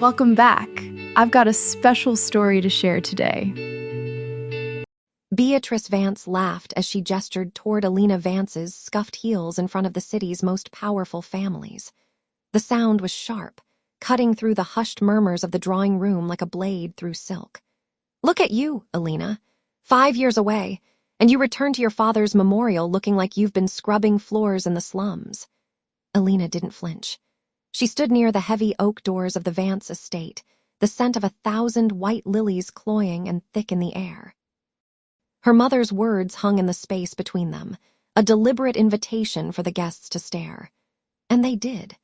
Welcome back. I've got a special story to share today. Beatrice Vance laughed as she gestured toward Elena Vance's scuffed heels in front of the city's most powerful families. The sound was sharp, cutting through the hushed murmurs of the drawing room like a blade through silk. "Look at you, Elena. 5 years away, and you return to your father's memorial looking like you've been scrubbing floors in the slums." Elena didn't flinch. She stood near the heavy oak doors of the Vance estate, the scent of 1,000 white lilies cloying and thick in the air. Her mother's words hung in the space between them, a deliberate invitation for the guests to stare. And they did.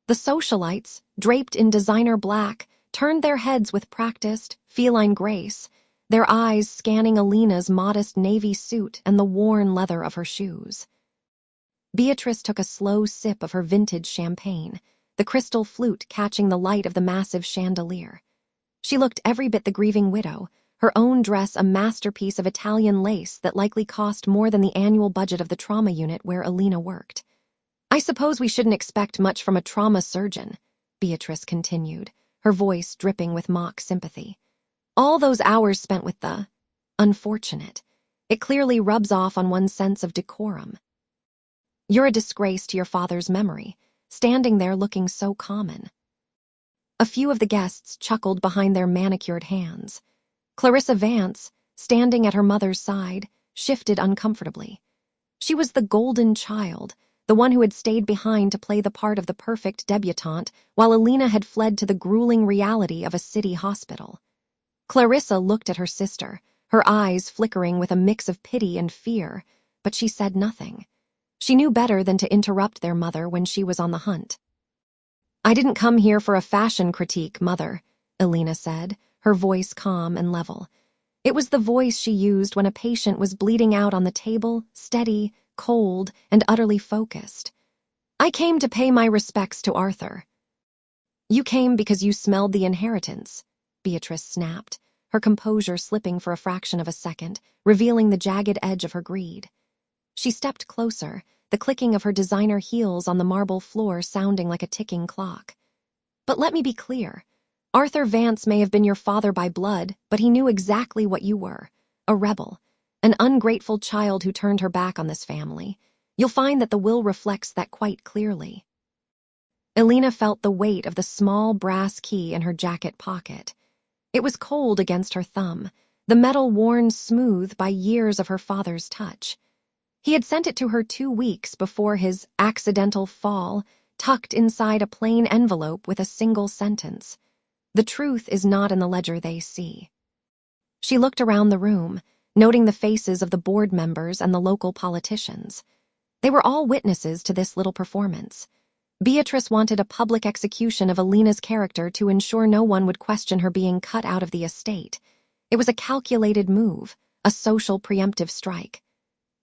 The socialites, draped in designer black, turned their heads with practiced, feline grace, their eyes scanning Elena's modest navy suit and the worn leather of her shoes. Beatrice took a slow sip of her vintage champagne, the crystal flute catching the light of the massive chandelier. She looked every bit the grieving widow, her own dress a masterpiece of Italian lace that likely cost more than the annual budget of the trauma unit where Elena worked. "I suppose we shouldn't expect much from a trauma surgeon," Beatrice continued, her voice dripping with mock sympathy. "All those hours spent with the unfortunate. It clearly rubs off on one's sense of decorum. You're a disgrace to your father's memory, standing there looking so common." A few of the guests chuckled behind their manicured hands. Clarissa Vance, standing at her mother's side, shifted uncomfortably. She was the golden child, the one who had stayed behind to play the part of the perfect debutante, while Elena had fled to the grueling reality of a city hospital. Clarissa looked at her sister, her eyes flickering with a mix of pity and fear, but she said nothing. She knew better than to interrupt their mother when she was on the hunt. "I didn't come here for a fashion critique, Mother," Elena said, her voice calm and level. It was the voice she used when a patient was bleeding out on the table, steady, cold, and utterly focused. "I came to pay my respects to Arthur." "You came because you smelled the inheritance," Beatrice snapped, her composure slipping for a fraction of a second, revealing the jagged edge of her greed. She stepped closer, the clicking of her designer heels on the marble floor sounding like a ticking clock. "But let me be clear. Arthur Vance may have been your father by blood, but he knew exactly what you were, a rebel, an ungrateful child who turned her back on this family. You'll find that the will reflects that quite clearly." Elena felt the weight of the small brass key in her jacket pocket. It was cold against her thumb, the metal worn smooth by years of her father's touch. He had sent it to her 2 weeks before his accidental fall, tucked inside a plain envelope with a single sentence: "The truth is not in the ledger they see." She looked around the room, noting the faces of the board members and the local politicians. They were all witnesses to this little performance. Beatrice wanted a public execution of Elena's character to ensure no one would question her being cut out of the estate. It was a calculated move, a social preemptive strike.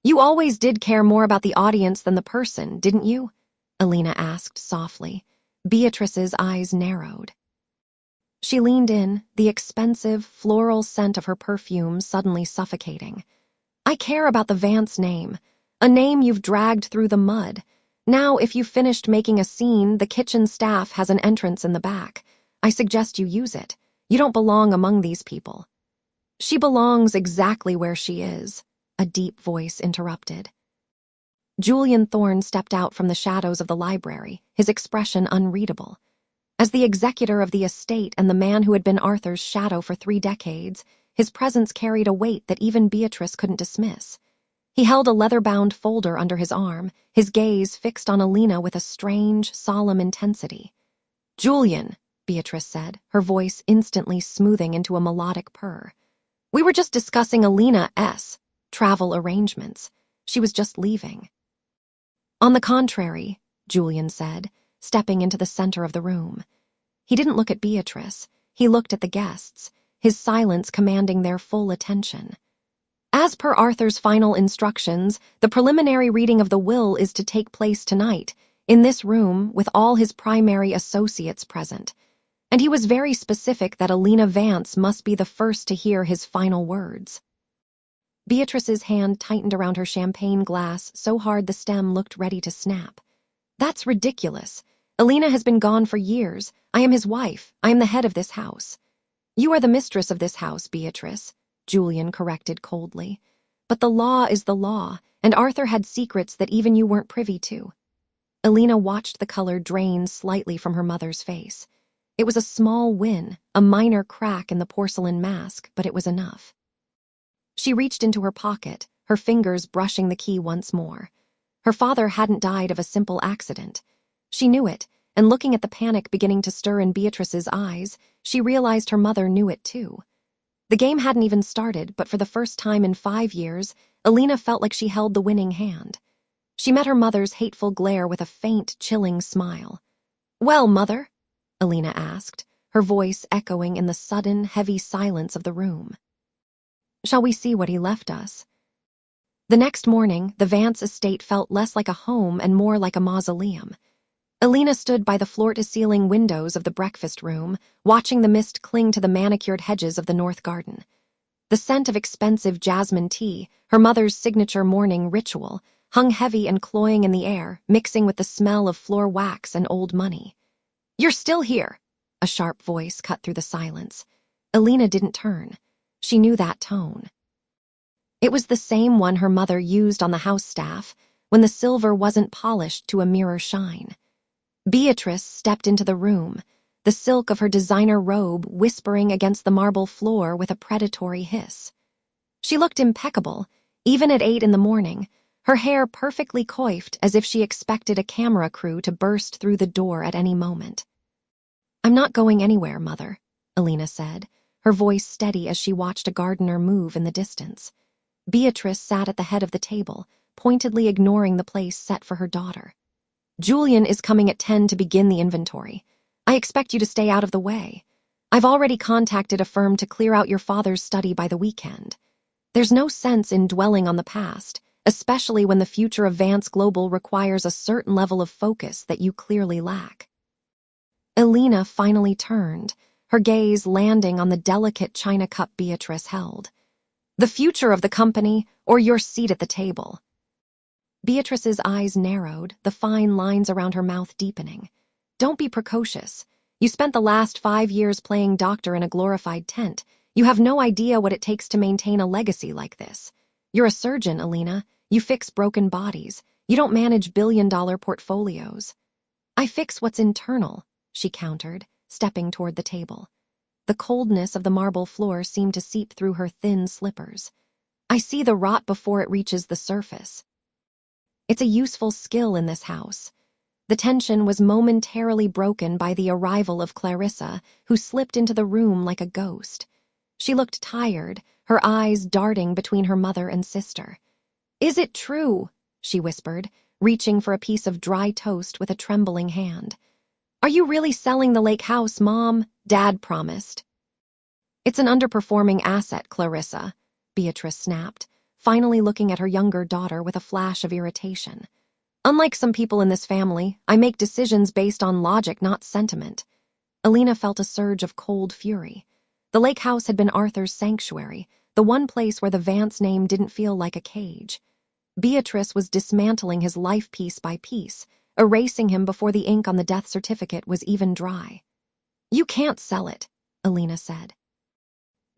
"You always did care more about the audience than the person, didn't you?" Elena asked softly. Beatrice's eyes narrowed. She leaned in, the expensive, floral scent of her perfume suddenly suffocating. "I care about the Vance name, a name you've dragged through the mud. Now, if you've finished making a scene, the kitchen staff has an entrance in the back. I suggest you use it. You don't belong among these people." "She belongs exactly where she is," a deep voice interrupted. Julian Thorne stepped out from the shadows of the library, his expression unreadable. As the executor of the estate and the man who had been Arthur's shadow for 3 decades, his presence carried a weight that even Beatrice couldn't dismiss. He held a leather-bound folder under his arm, his gaze fixed on Elena with a strange, solemn intensity. "Julian," Beatrice said, her voice instantly smoothing into a melodic purr. "We were just discussing Elena's travel arrangements. She was just leaving." "On the contrary," Julian said, stepping into the center of the room. He didn't look at Beatrice. He looked at the guests, his silence commanding their full attention. "As per Arthur's final instructions, the preliminary reading of the will is to take place tonight, in this room with all his primary associates present. And he was very specific that Elena Vance must be the first to hear his final words." Beatrice's hand tightened around her champagne glass so hard the stem looked ready to snap. "That's ridiculous. Elena has been gone for years. I am his wife. I am the head of this house. You are the mistress of this house, Beatrice, Julian corrected coldly. But the law is the law, and Arthur had secrets that even you weren't privy to. Elena watched the color drain slightly from her mother's face. It was a small win, a minor crack in the porcelain mask, but it was enough. She reached into her pocket, her fingers brushing the key once more. Her father hadn't died of a simple accident. She knew it, and looking at the panic beginning to stir in Beatrice's eyes, she realized her mother knew it too. The game hadn't even started, but for the first time in 5 years, Elena felt like she held the winning hand. She met her mother's hateful glare with a faint, chilling smile. "Well, Mother?" Elena asked, her voice echoing in the sudden, heavy silence of the room. "Shall we see what he left us?" The next morning, the Vance estate felt less like a home and more like a mausoleum. Elena stood by the floor-to-ceiling windows of the breakfast room, watching the mist cling to the manicured hedges of the north garden. The scent of expensive jasmine tea, her mother's signature morning ritual, hung heavy and cloying in the air, mixing with the smell of floor wax and old money. "You're still here," a sharp voice cut through the silence. Elena didn't turn. She knew that tone. It was the same one her mother used on the house staff, when the silver wasn't polished to a mirror shine. Beatrice stepped into the room, the silk of her designer robe whispering against the marble floor with a predatory hiss. She looked impeccable, even at 8 in the morning, her hair perfectly coiffed as if she expected a camera crew to burst through the door at any moment. "I'm not going anywhere, Mother," Elena said, her voice steady as she watched a gardener move in the distance. Beatrice sat at the head of the table, pointedly ignoring the place set for her daughter. "Julian is coming at 10 to begin the inventory. I expect you to stay out of the way. I've already contacted a firm to clear out your father's study by the weekend. There's no sense in dwelling on the past, especially when the future of Vance Global requires a certain level of focus that you clearly lack." Elena finally turned, her gaze landing on the delicate china cup Beatrice held. "The future of the company, or your seat at the table?" Beatrice's eyes narrowed, the fine lines around her mouth deepening. "Don't be precocious. You spent the last 5 years playing doctor in a glorified tent. You have no idea what it takes to maintain a legacy like this. You're a surgeon, Elena. You fix broken bodies. You don't manage billion-dollar portfolios." "I fix what's internal," she countered, stepping toward the table. The coldness of the marble floor seemed to seep through her thin slippers. "I see the rot before it reaches the surface." It's a useful skill in this house. The tension was momentarily broken by the arrival of Clarissa, who slipped into the room like a ghost. She looked tired, her eyes darting between her mother and sister. "Is it true?" she whispered, reaching for a piece of dry toast with a trembling hand. "Are you really selling the lake house, Mom? Dad promised." "It's an underperforming asset, Clarissa," Beatrice snapped, finally looking at her younger daughter with a flash of irritation. "Unlike some people in this family, I make decisions based on logic, not sentiment." Elena felt a surge of cold fury. The lake house had been Arthur's sanctuary, the one place where the Vance name didn't feel like a cage. Beatrice was dismantling his life piece by piece, erasing him before the ink on the death certificate was even dry. "You can't sell it," Elena said.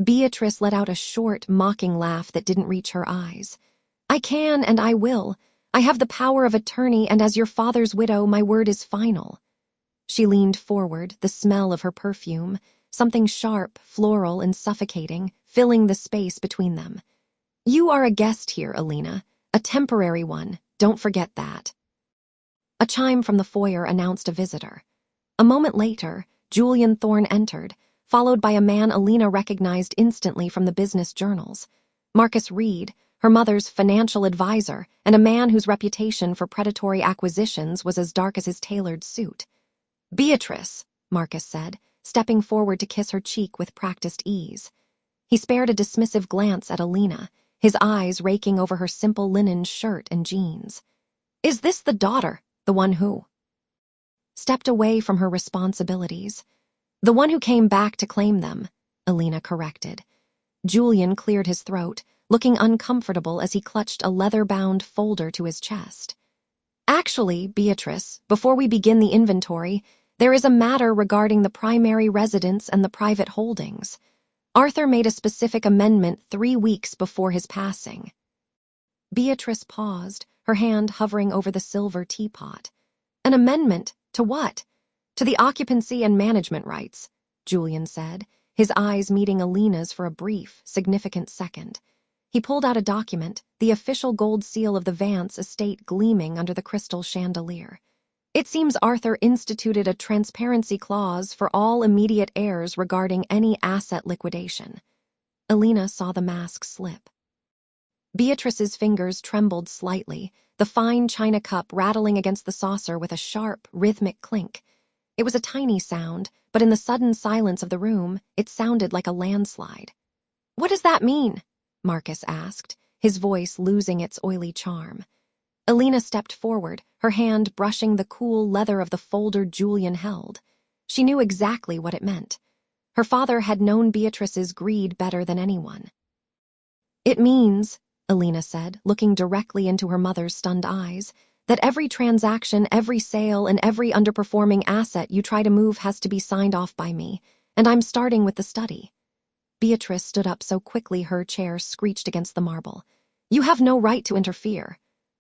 Beatrice let out a short, mocking laugh that didn't reach her eyes. "I can and I will. I have the power of attorney, and as your father's widow, my word is final." She leaned forward, the smell of her perfume, something sharp, floral, and suffocating, filling the space between them. "You are a guest here, Elena. A temporary one. Don't forget that." A chime from the foyer announced a visitor. A moment later, Julian Thorne entered, followed by a man Elena recognized instantly from the business journals. Marcus Reed, her mother's financial advisor, and a man whose reputation for predatory acquisitions was as dark as his tailored suit. "Beatrice," Marcus said, stepping forward to kiss her cheek with practiced ease. He spared a dismissive glance at Elena, his eyes raking over her simple linen shirt and jeans. "Is this the daughter, the one who?" "Stepped away from her responsibilities. The one who came back to claim them," Elena corrected. Julian cleared his throat, looking uncomfortable as he clutched a leather-bound folder to his chest. Actually, Beatrice, before we begin the inventory, there is a matter regarding the primary residence and the private holdings. Arthur made a specific amendment 3 weeks before his passing. Beatrice paused, her hand hovering over the silver teapot. An amendment? To what? To the occupancy and management rights, Julian said, his eyes meeting Elena's for a brief, significant second. He pulled out a document, the official gold seal of the Vance estate gleaming under the crystal chandelier. It seems Arthur instituted a transparency clause for all immediate heirs regarding any asset liquidation. Elena saw the mask slip. Beatrice's fingers trembled slightly, the fine china cup rattling against the saucer with a sharp, rhythmic clink. It was a tiny sound, but in the sudden silence of the room, it sounded like a landslide. "What does that mean?" Marcus asked, his voice losing its oily charm. Elena stepped forward, her hand brushing the cool leather of the folder Julian held. She knew exactly what it meant. Her father had known Beatrice's greed better than anyone. "It means," Elena said, looking directly into her mother's stunned eyes, "that every transaction, every sale, and every underperforming asset you try to move has to be signed off by me, and I'm starting with the study." Beatrice stood up so quickly her chair screeched against the marble. "You have no right to interfere."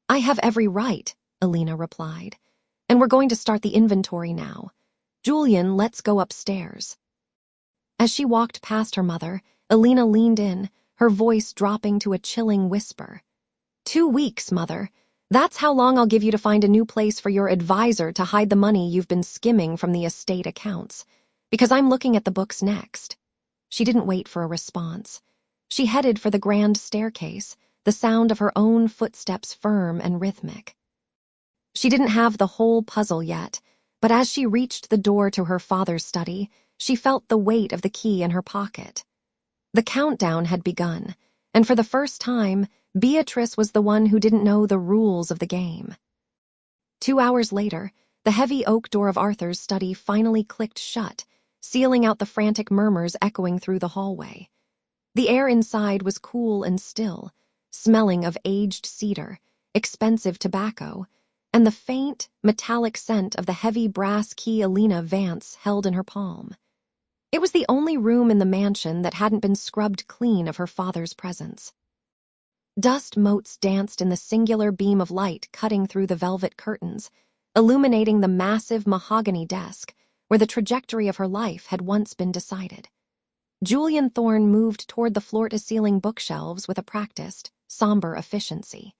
"I have every right," Elena replied. "And we're going to start the inventory now. Julian, let's go upstairs." As she walked past her mother, Elena leaned in, her voice dropping to a chilling whisper. 2 weeks, Mother. That's how long I'll give you to find a new place for your advisor to hide the money you've been skimming from the estate accounts. Because I'm looking at the books next." She didn't wait for a response. She headed for the grand staircase, the sound of her own footsteps firm and rhythmic. She didn't have the whole puzzle yet, but as she reached the door to her father's study, she felt the weight of the key in her pocket. The countdown had begun, and for the first time, Beatrice was the one who didn't know the rules of the game. 2 hours later, the heavy oak door of Arthur's study finally clicked shut, sealing out the frantic murmurs echoing through the hallway. The air inside was cool and still, smelling of aged cedar, expensive tobacco, and the faint, metallic scent of the heavy brass key Elena Vance held in her palm. It was the only room in the mansion that hadn't been scrubbed clean of her father's presence. Dust motes danced in the singular beam of light cutting through the velvet curtains, illuminating the massive mahogany desk where the trajectory of her life had once been decided. Julian Thorne moved toward the floor-to-ceiling bookshelves with a practiced, somber efficiency.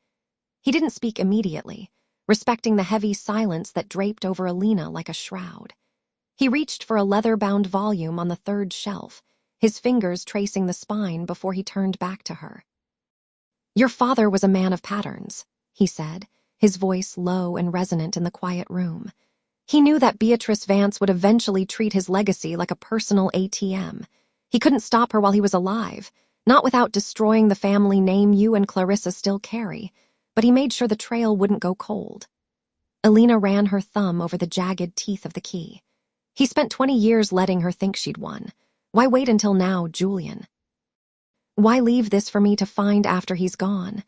He didn't speak immediately, respecting the heavy silence that draped over Elena like a shroud. He reached for a leather-bound volume on the third shelf, his fingers tracing the spine before he turned back to her. "Your father was a man of patterns," he said, his voice low and resonant in the quiet room. He knew that Beatrice Vance would eventually treat his legacy like a personal ATM. He couldn't stop her while he was alive, not without destroying the family name you and Clarissa still carry, but he made sure the trail wouldn't go cold. Elena ran her thumb over the jagged teeth of the key. He spent 20 years letting her think she'd won. Why wait until now, Julian? Why leave this for me to find after he's gone?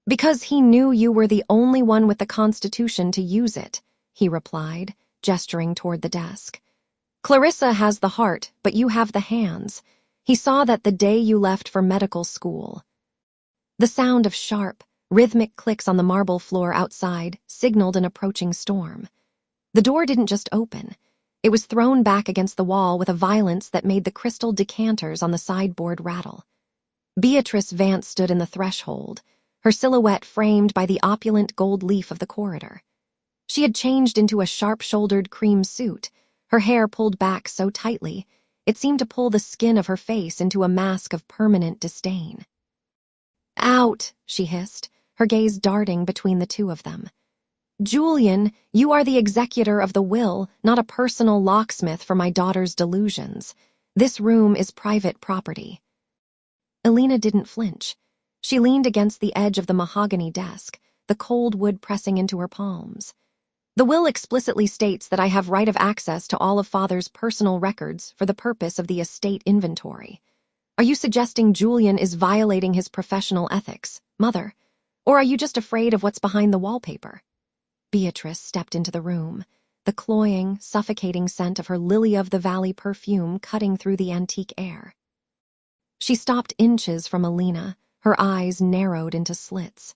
Because he knew you were the only one with the constitution to use it, he replied, gesturing toward the desk. Clarissa has the heart, but you have the hands. He saw that the day you left for medical school. The sound of sharp, rhythmic clicks on the marble floor outside signaled an approaching storm. The door didn't just open. It was thrown back against the wall with a violence that made the crystal decanters on the sideboard rattle. Beatrice Vance stood in the threshold, her silhouette framed by the opulent gold leaf of the corridor. She had changed into a sharp-shouldered cream suit, her hair pulled back so tightly, it seemed to pull the skin of her face into a mask of permanent disdain. "Out," she hissed, her gaze darting between the two of them. "Julian, you are the executor of the will, not a personal locksmith for my daughter's delusions. This room is private property." Elena didn't flinch. She leaned against the edge of the mahogany desk, the cold wood pressing into her palms. "The will explicitly states that I have right of access to all of Father's personal records for the purpose of the estate inventory. Are you suggesting Julian is violating his professional ethics, Mother? Or are you just afraid of what's behind the wallpaper?" Beatrice stepped into the room, the cloying, suffocating scent of her lily-of-the-valley perfume cutting through the antique air. She stopped inches from Elena, her eyes narrowed into slits.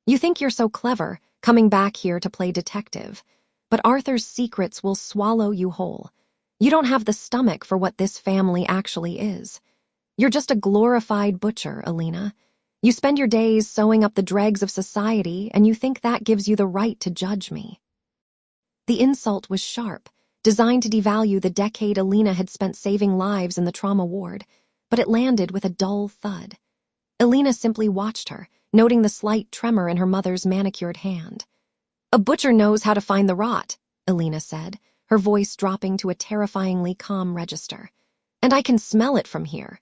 "You think you're so clever, coming back here to play detective, but Arthur's secrets will swallow you whole. You don't have the stomach for what this family actually is. You're just a glorified butcher, Elena. You spend your days sewing up the dregs of society, and you think that gives you the right to judge me." The insult was sharp, designed to devalue the decade Elena had spent saving lives in the trauma ward, but it landed with a dull thud. Elena simply watched her, noting the slight tremor in her mother's manicured hand. "A butcher knows how to find the rot," Elena said, her voice dropping to a terrifyingly calm register. "And I can smell it from here."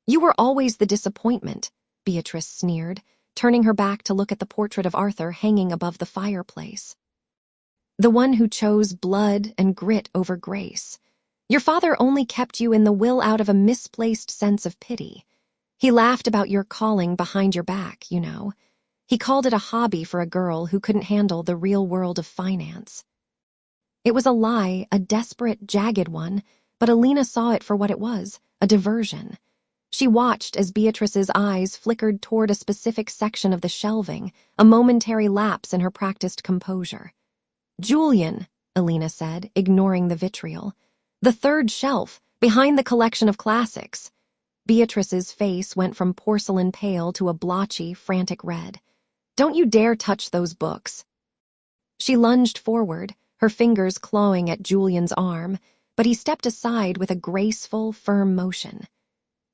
"You were always the disappointment," Beatrice sneered, turning her back to look at the portrait of Arthur hanging above the fireplace. "The one who chose blood and grit over grace. Your father only kept you in the will out of a misplaced sense of pity. He laughed about your calling behind your back, you know. He called it a hobby for a girl who couldn't handle the real world of finance." It was a lie, a desperate, jagged one, but Elena saw it for what it was, a diversion. She watched as Beatrice's eyes flickered toward a specific section of the shelving, a momentary lapse in her practiced composure. "Julian," Elena said, ignoring the vitriol. "The third shelf, behind the collection of classics." Beatrice's face went from porcelain pale to a blotchy, frantic red. "Don't you dare touch those books." She lunged forward, her fingers clawing at Julian's arm, but he stepped aside with a graceful, firm motion.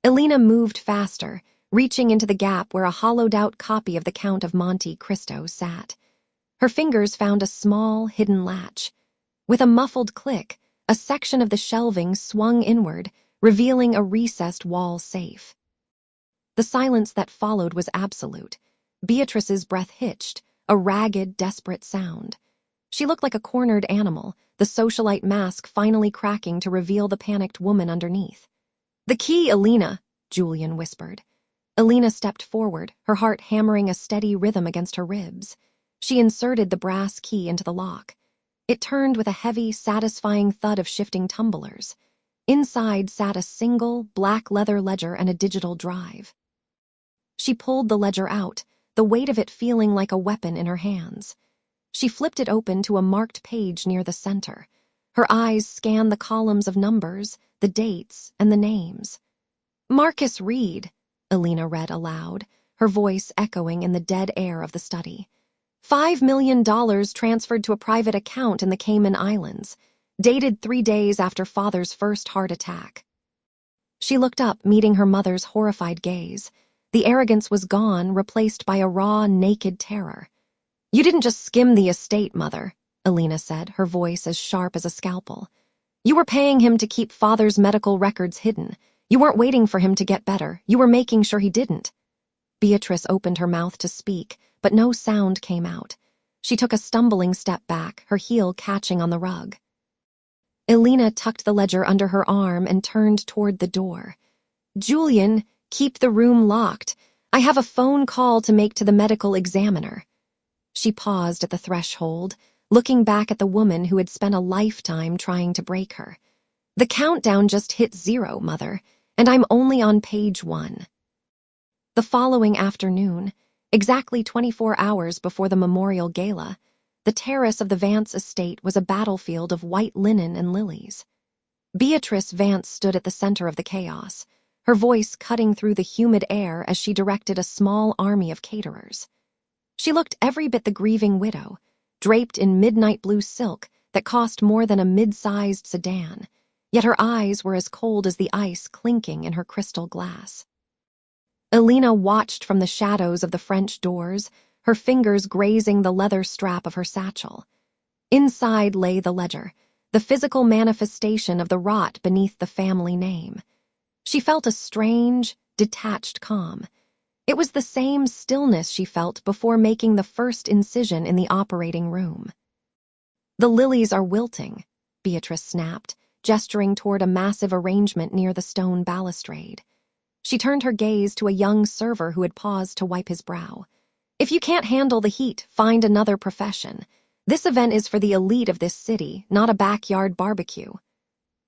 Elena moved faster, reaching into the gap where a hollowed-out copy of the Count of Monte Cristo sat. Her fingers found a small, hidden latch. With a muffled click, a section of the shelving swung inward, revealing a recessed wall safe. The silence that followed was absolute. Beatrice's breath hitched, a ragged, desperate sound. She looked like a cornered animal, the socialite mask finally cracking to reveal the panicked woman underneath. "The key, Elena," Julian whispered. Elena stepped forward, her heart hammering a steady rhythm against her ribs. She inserted the brass key into the lock. It turned with a heavy, satisfying thud of shifting tumblers. Inside sat a single, black leather ledger and a digital drive. She pulled the ledger out, the weight of it feeling like a weapon in her hands. She flipped it open to a marked page near the center. Her eyes scanned the columns of numbers, the dates, and the names. "Marcus Reed," Elena read aloud, her voice echoing in the dead air of the study. $5 million transferred to a private account in the Cayman Islands, dated 3 days after father's first heart attack. She looked up, meeting her mother's horrified gaze. The arrogance was gone, replaced by a raw, naked terror. "You didn't just skim the estate, Mother," Elena said, her voice as sharp as a scalpel. "You were paying him to keep father's medical records hidden. You weren't waiting for him to get better. You were making sure he didn't." Beatrice opened her mouth to speak, but no sound came out. She took a stumbling step back, her heel catching on the rug. Elena tucked the ledger under her arm and turned toward the door. "Julian, keep the room locked. I have a phone call to make to the medical examiner." She paused at the threshold, looking back at the woman who had spent a lifetime trying to break her. "The countdown just hit 0, Mother, and I'm only on page 1. The following afternoon, exactly 24 hours before the memorial gala, the terrace of the Vance estate was a battlefield of white linen and lilies. Beatrice Vance stood at the center of the chaos, her voice cutting through the humid air as she directed a small army of caterers. She looked every bit the grieving widow, draped in midnight blue silk that cost more than a mid-sized sedan, yet her eyes were as cold as the ice clinking in her crystal glass. Elena watched from the shadows of the French doors, her fingers grazing the leather strap of her satchel. Inside lay the ledger, the physical manifestation of the rot beneath the family name. She felt a strange, detached calm. It was the same stillness she felt before making the first incision in the operating room. "The lilies are wilting," Beatrice snapped, gesturing toward a massive arrangement near the stone balustrade. She turned her gaze to a young server who had paused to wipe his brow. "If you can't handle the heat, find another profession. This event is for the elite of this city, not a backyard barbecue.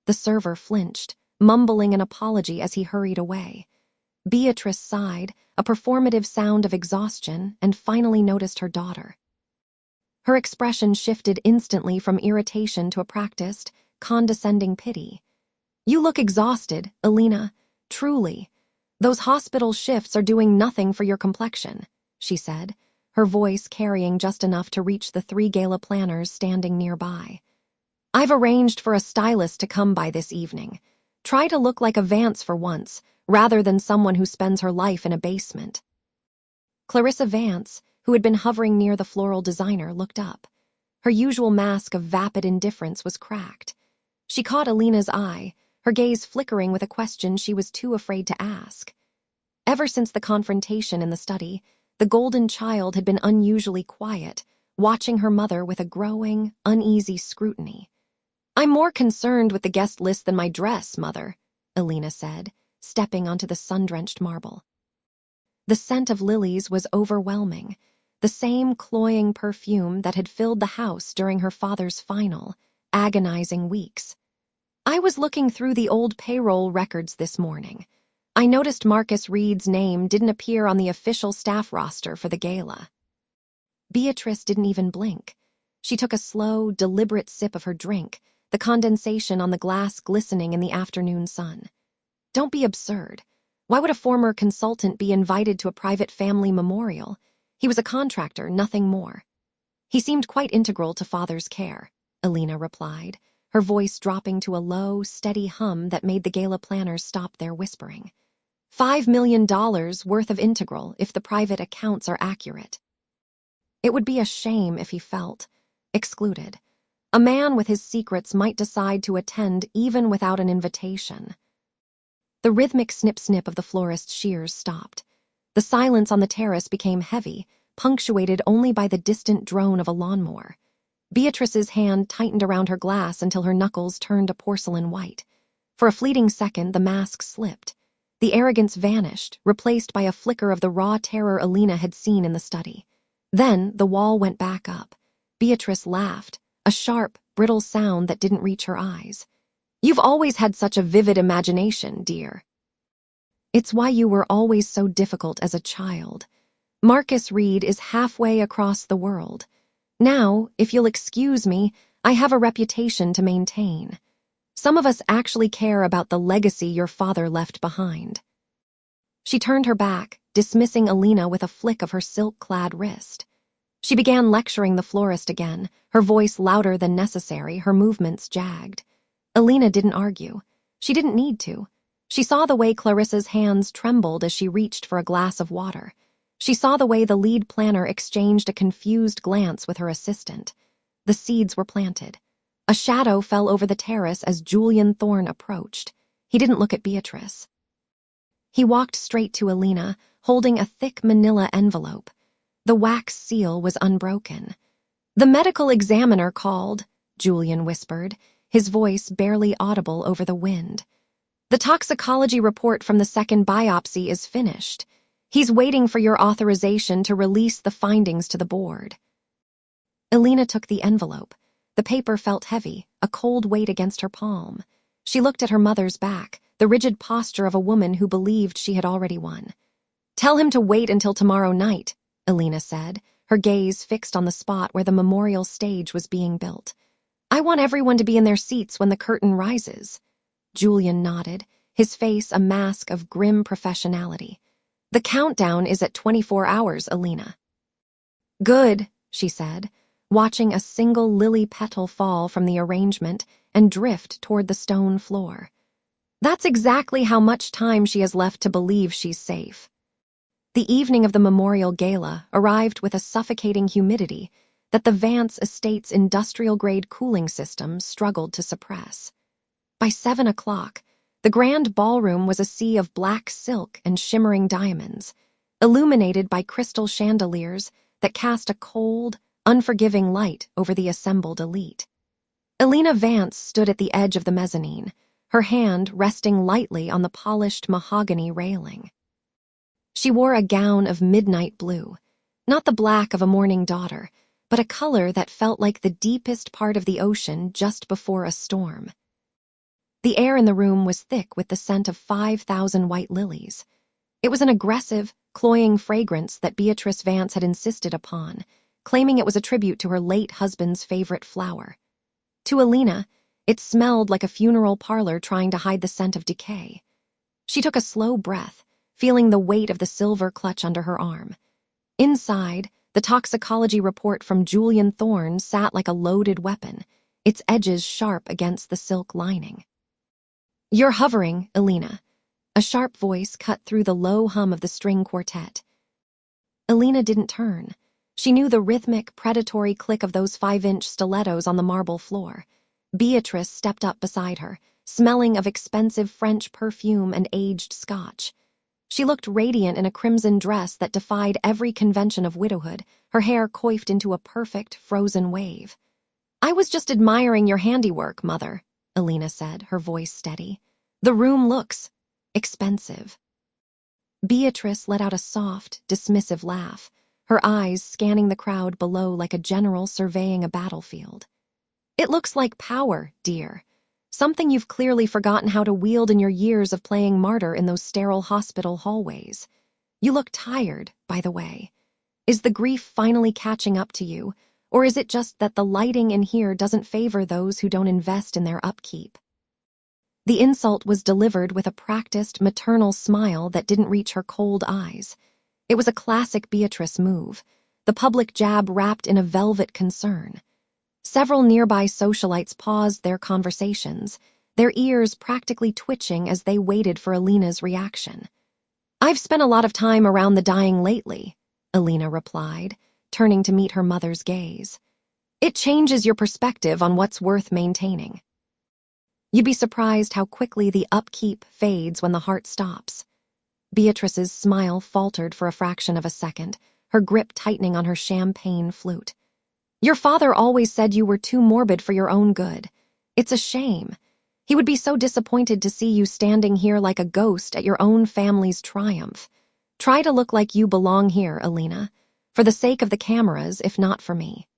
The server flinched, mumbling an apology as he hurried away. Beatrice sighed, a performative sound of exhaustion, and finally noticed her daughter. Her expression shifted instantly from irritation to a practiced, condescending pity. "You look exhausted, Elena. Truly. Those hospital shifts are doing nothing for your complexion," she said, her voice carrying just enough to reach the 3 gala planners standing nearby. "I've arranged for a stylist to come by this evening. Try to look like a Vance for once, rather than someone who spends her life in a basement." Clarissa Vance, who had been hovering near the floral designer, looked up. Her usual mask of vapid indifference was cracked. She caught Elena's eye, her gaze flickering with a question she was too afraid to ask. Ever since the confrontation in the study, the golden child had been unusually quiet, watching her mother with a growing, uneasy scrutiny. "I'm more concerned with the guest list than my dress, Mother," Elena said, stepping onto the sun-drenched marble. The scent of lilies was overwhelming, the same cloying perfume that had filled the house during her father's final, agonizing weeks. "I was looking through the old payroll records this morning. I noticed Marcus Reed's name didn't appear on the official staff roster for the gala." Beatrice didn't even blink. She took a slow, deliberate sip of her drink, the condensation on the glass glistening in the afternoon sun. "Don't be absurd. Why would a former consultant be invited to a private family memorial? He was a contractor, nothing more." "He seemed quite integral to Father's care," Elena replied, her voice dropping to a low, steady hum that made the gala planners stop their whispering. $5 million worth of integral if the private accounts are accurate. It would be a shame if he felt excluded. A man with his secrets might decide to attend even without an invitation. The rhythmic snip-snip of the florist's shears stopped. The silence on the terrace became heavy, punctuated only by the distant drone of a lawnmower. Beatrice's hand tightened around her glass until her knuckles turned a porcelain white. For a fleeting second, the mask slipped. The arrogance vanished, replaced by a flicker of the raw terror Elena had seen in the study. Then the wall went back up. Beatrice laughed, a sharp, brittle sound that didn't reach her eyes. "You've always had such a vivid imagination, dear. It's why you were always so difficult as a child. Marcus Reed is halfway across the world. Now, if you'll excuse me, I have a reputation to maintain. Some of us actually care about the legacy your father left behind." She turned her back, dismissing Elena with a flick of her silk-clad wrist. She began lecturing the florist again, her voice louder than necessary, her movements jagged. Elena didn't argue. She didn't need to. She saw the way Clarissa's hands trembled as she reached for a glass of water. She saw the way the lead planner exchanged a confused glance with her assistant. The seeds were planted. A shadow fell over the terrace as Julian Thorne approached. He didn't look at Beatrice. He walked straight to Elena, holding a thick manila envelope. The wax seal was unbroken. "The medical examiner called," Julian whispered, his voice barely audible over the wind. "The toxicology report from the second biopsy is finished. He's waiting for your authorization to release the findings to the board." Elena took the envelope. The paper felt heavy, a cold weight against her palm. She looked at her mother's back, the rigid posture of a woman who believed she had already won. "Tell him to wait until tomorrow night," Elena said, her gaze fixed on the spot where the memorial stage was being built. "I want everyone to be in their seats when the curtain rises." Julian nodded, his face a mask of grim professionality. "The countdown is at 24 hours, Elena." "Good," she said, watching a single lily petal fall from the arrangement and drift toward the stone floor. That's exactly how much time she has left to believe she's safe. The evening of the memorial gala arrived with a suffocating humidity that the Vance estate's industrial-grade cooling system struggled to suppress. By 7 o'clock, the grand ballroom was a sea of black silk and shimmering diamonds, illuminated by crystal chandeliers that cast a cold, unforgiving light over the assembled elite. Elena Vance stood at the edge of the mezzanine, her hand resting lightly on the polished mahogany railing. She wore a gown of midnight blue, not the black of a mourning daughter, but a color that felt like the deepest part of the ocean just before a storm. The air in the room was thick with the scent of 5,000 white lilies. It was an aggressive, cloying fragrance that Beatrice Vance had insisted upon, claiming it was a tribute to her late husband's favorite flower. To Elena, it smelled like a funeral parlor trying to hide the scent of decay. She took a slow breath, feeling the weight of the silver clutch under her arm. Inside, the toxicology report from Julian Thorne sat like a loaded weapon, its edges sharp against the silk lining. "You're hovering, Elena." A sharp voice cut through the low hum of the string quartet. Elena didn't turn. She knew the rhythmic, predatory click of those 5-inch stilettos on the marble floor. Beatrice stepped up beside her, smelling of expensive French perfume and aged scotch. She looked radiant in a crimson dress that defied every convention of widowhood, her hair coiffed into a perfect, frozen wave. "I was just admiring your handiwork, Mother," Elena said, her voice steady. "The room looks expensive." Beatrice let out a soft, dismissive laugh, her eyes scanning the crowd below like a general surveying a battlefield. "It looks like power, dear. Something you've clearly forgotten how to wield in your years of playing martyr in those sterile hospital hallways. You look tired, by the way. Is the grief finally catching up to you, or is it just that the lighting in here doesn't favor those who don't invest in their upkeep?" The insult was delivered with a practiced, maternal smile that didn't reach her cold eyes. It was a classic Beatrice move, the public jab wrapped in a velvet concern. Several nearby socialites paused their conversations, their ears practically twitching as they waited for Elena's reaction. "I've spent a lot of time around the dying lately," Elena replied, turning to meet her mother's gaze. "It changes your perspective on what's worth maintaining. You'd be surprised how quickly the upkeep fades when the heart stops." Beatrice's smile faltered for a fraction of a second, her grip tightening on her champagne flute. "Your father always said you were too morbid for your own good. It's a shame. He would be so disappointed to see you standing here like a ghost at your own family's triumph. Try to look like you belong here, Elena, for the sake of the cameras, if not for me."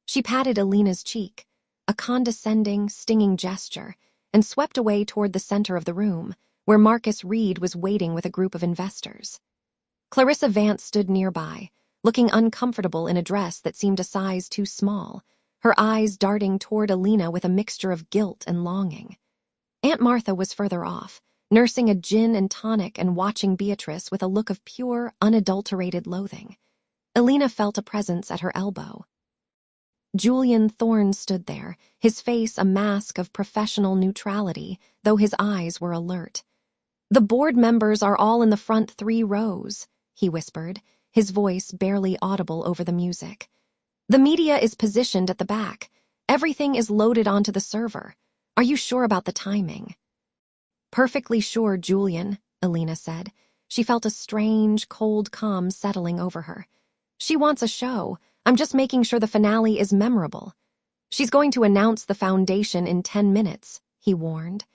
She patted Elena's cheek, a condescending, stinging gesture, and swept away toward the center of the room, where Marcus Reed was waiting with a group of investors. Clarissa Vance stood nearby, looking uncomfortable in a dress that seemed a size too small, her eyes darting toward Elena with a mixture of guilt and longing. Aunt Martha was further off, nursing a gin and tonic and watching Beatrice with a look of pure, unadulterated loathing. Elena felt a presence at her elbow. Julian Thorne stood there, his face a mask of professional neutrality, though his eyes were alert. "The board members are all in the front 3 rows," he whispered, his voice barely audible over the music. "The media is positioned at the back. Everything is loaded onto the server. Are you sure about the timing?" "Perfectly sure, Julian," Elena said. She felt a strange, cold calm settling over her. "She wants a show. I'm just making sure the finale is memorable." "She's going to announce the foundation in 10 minutes, he warned.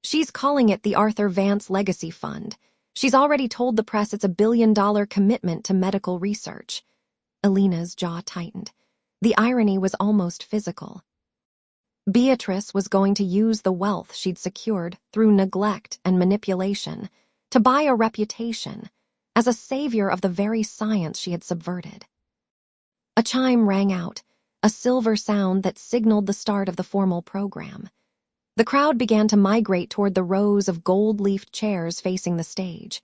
"She's calling it the Arthur Vance Legacy Fund. She's already told the press it's a $1 billion commitment to medical research." Elena's jaw tightened. The irony was almost physical. Beatrice was going to use the wealth she'd secured through neglect and manipulation to buy a reputation as a savior of the very science she had subverted. A chime rang out, a silver sound that signaled the start of the formal program. The crowd began to migrate toward the rows of gold-leafed chairs facing the stage.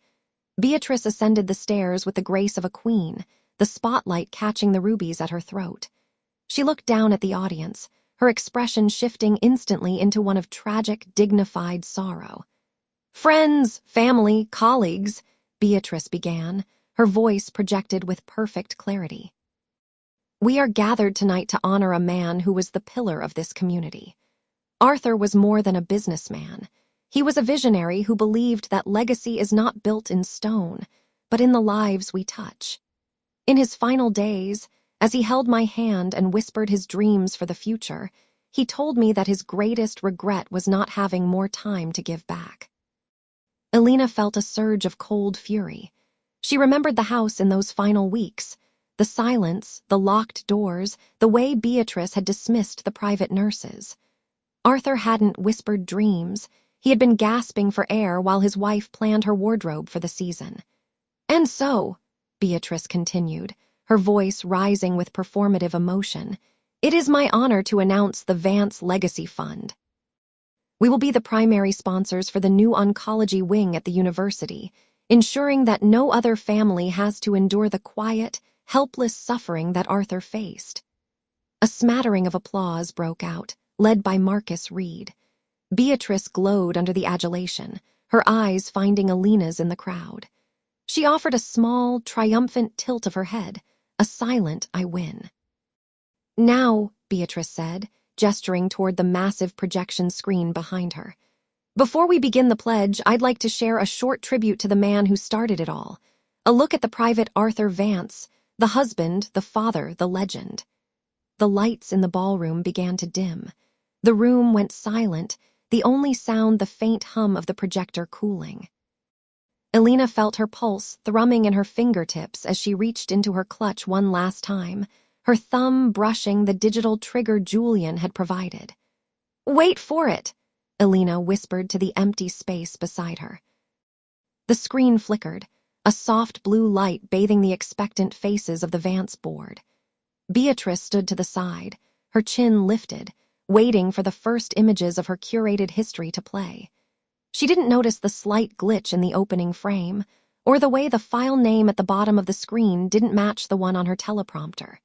Beatrice ascended the stairs with the grace of a queen, the spotlight catching the rubies at her throat. She looked down at the audience, her expression shifting instantly into one of tragic, dignified sorrow. "Friends, family, colleagues," Beatrice began, her voice projected with perfect clarity. "We are gathered tonight to honor a man who was the pillar of this community. Arthur was more than a businessman. He was a visionary who believed that legacy is not built in stone, but in the lives we touch. In his final days, as he held my hand and whispered his dreams for the future, he told me that his greatest regret was not having more time to give back." Elena felt a surge of cold fury. She remembered the house in those final weeks, The silence, the locked doors, the way Beatrice had dismissed the private nurses. Arthur hadn't whispered dreams. He had been gasping for air while his wife planned her wardrobe for the season. "And so," Beatrice continued, her voice rising with performative emotion, "it is my honor to announce the Vance Legacy Fund. We will be the primary sponsors for the new oncology wing at the university, ensuring that no other family has to endure the quiet, helpless suffering that Arthur faced." A smattering of applause broke out, led by Marcus Reed. Beatrice glowed under the adulation, her eyes finding Elena's in the crowd. She offered a small, triumphant tilt of her head, a silent "I win." "Now," Beatrice said, gesturing toward the massive projection screen behind her, "before we begin the pledge, I'd like to share a short tribute to the man who started it all. A look at the private Arthur Vance, the husband, the father, the legend." The lights in the ballroom began to dim. The room went silent, the only sound the faint hum of the projector cooling. Elena felt her pulse thrumming in her fingertips as she reached into her clutch one last time, her thumb brushing the digital trigger Julian had provided. "Wait for it," Elena whispered to the empty space beside her. The screen flickered, a soft blue light bathing the expectant faces of the Vance board. Beatrice stood to the side, her chin lifted, waiting for the first images of her curated history to play. She didn't notice the slight glitch in the opening frame, or the way the file name at the bottom of the screen didn't match the one on her teleprompter.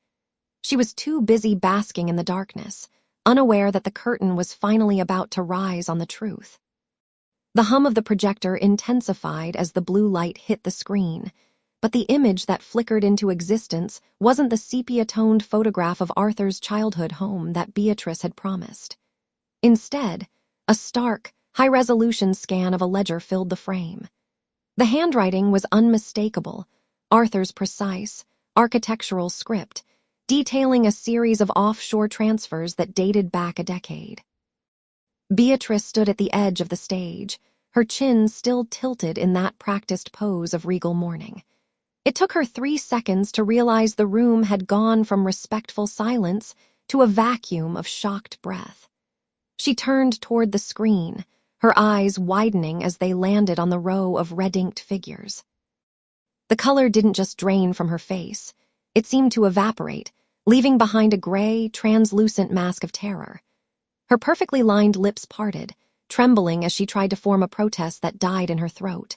She was too busy basking in the darkness, unaware that the curtain was finally about to rise on the truth. The hum of the projector intensified as the blue light hit the screen, but the image that flickered into existence wasn't the sepia-toned photograph of Arthur's childhood home that Beatrice had promised. Instead, a stark, high-resolution scan of a ledger filled the frame. The handwriting was unmistakable, Arthur's precise, architectural script, detailing a series of offshore transfers that dated back a decade. Beatrice stood at the edge of the stage, her chin still tilted in that practiced pose of regal mourning. It took her 3 seconds to realize the room had gone from respectful silence to a vacuum of shocked breath. She turned toward the screen, her eyes widening as they landed on the row of red-inked figures. The color didn't just drain from her face, it seemed to evaporate, leaving behind a gray, translucent mask of terror. Her perfectly lined lips parted, trembling as she tried to form a protest that died in her throat.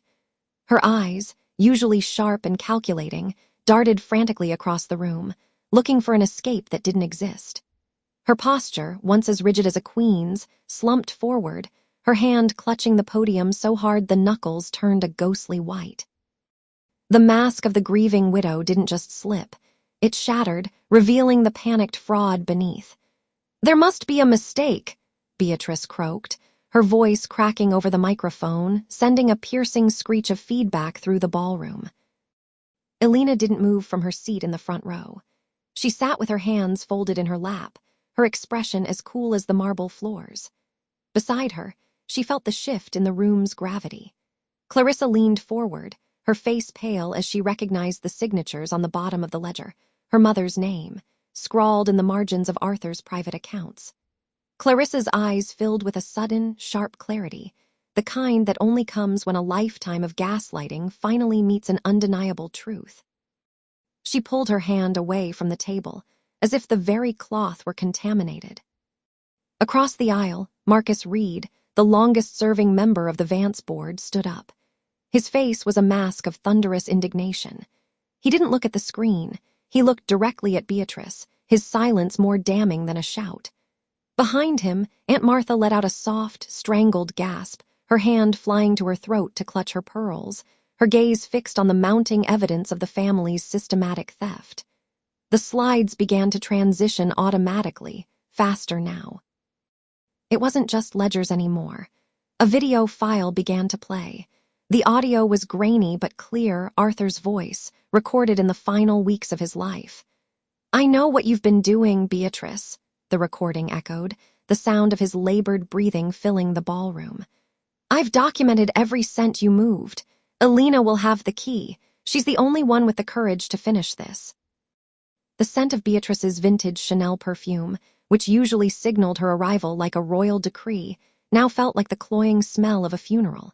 Her eyes, usually sharp and calculating, darted frantically across the room, looking for an escape that didn't exist. Her posture, once as rigid as a queen's, slumped forward, her hand clutching the podium so hard the knuckles turned a ghostly white. The mask of the grieving widow didn't just slip. It shattered, revealing the panicked fraud beneath. "There must be a mistake," Beatrice croaked, her voice cracking over the microphone, sending a piercing screech of feedback through the ballroom. Elena didn't move from her seat in the front row. She sat with her hands folded in her lap, her expression as cool as the marble floors. Beside her, she felt the shift in the room's gravity. Clarissa leaned forward, her face pale as she recognized the signatures on the bottom of the ledger, her mother's name, scrawled in the margins of Arthur's private accounts. Clarissa's eyes filled with a sudden, sharp clarity, the kind that only comes when a lifetime of gaslighting finally meets an undeniable truth. She pulled her hand away from the table, as if the very cloth were contaminated. Across the aisle, Marcus Reed, the longest-serving member of the Vance board, stood up. His face was a mask of thunderous indignation. He didn't look at the screen. He looked directly at Beatrice, his silence more damning than a shout. Behind him, Aunt Martha let out a soft, strangled gasp, her hand flying to her throat to clutch her pearls, her gaze fixed on the mounting evidence of the family's systematic theft. The slides began to transition automatically, faster now. It wasn't just ledgers anymore. A video file began to play. The audio was grainy but clear, Arthur's voice, recorded in the final weeks of his life. "I know what you've been doing, Beatrice," the recording echoed, the sound of his labored breathing filling the ballroom. "I've documented every cent you moved. Elena will have the key. She's the only one with the courage to finish this." The scent of Beatrice's vintage Chanel perfume, which usually signaled her arrival like a royal decree, now felt like the cloying smell of a funeral.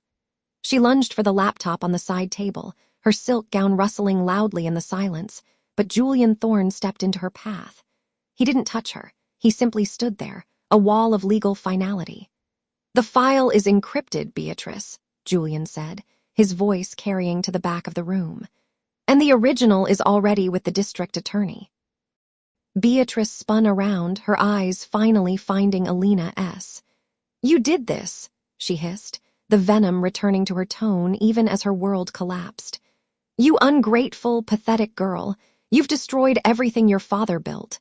She lunged for the laptop on the side table, her silk gown rustling loudly in the silence, but Julian Thorne stepped into her path. He didn't touch her. He simply stood there, a wall of legal finality. "The file is encrypted, Beatrice," Julian said, his voice carrying to the back of the room. "And the original is already with the district attorney." Beatrice spun around, her eyes finally finding Elena S. "You did this," she hissed, the venom returning to her tone even as her world collapsed. "You ungrateful, pathetic girl. You've destroyed everything your father built."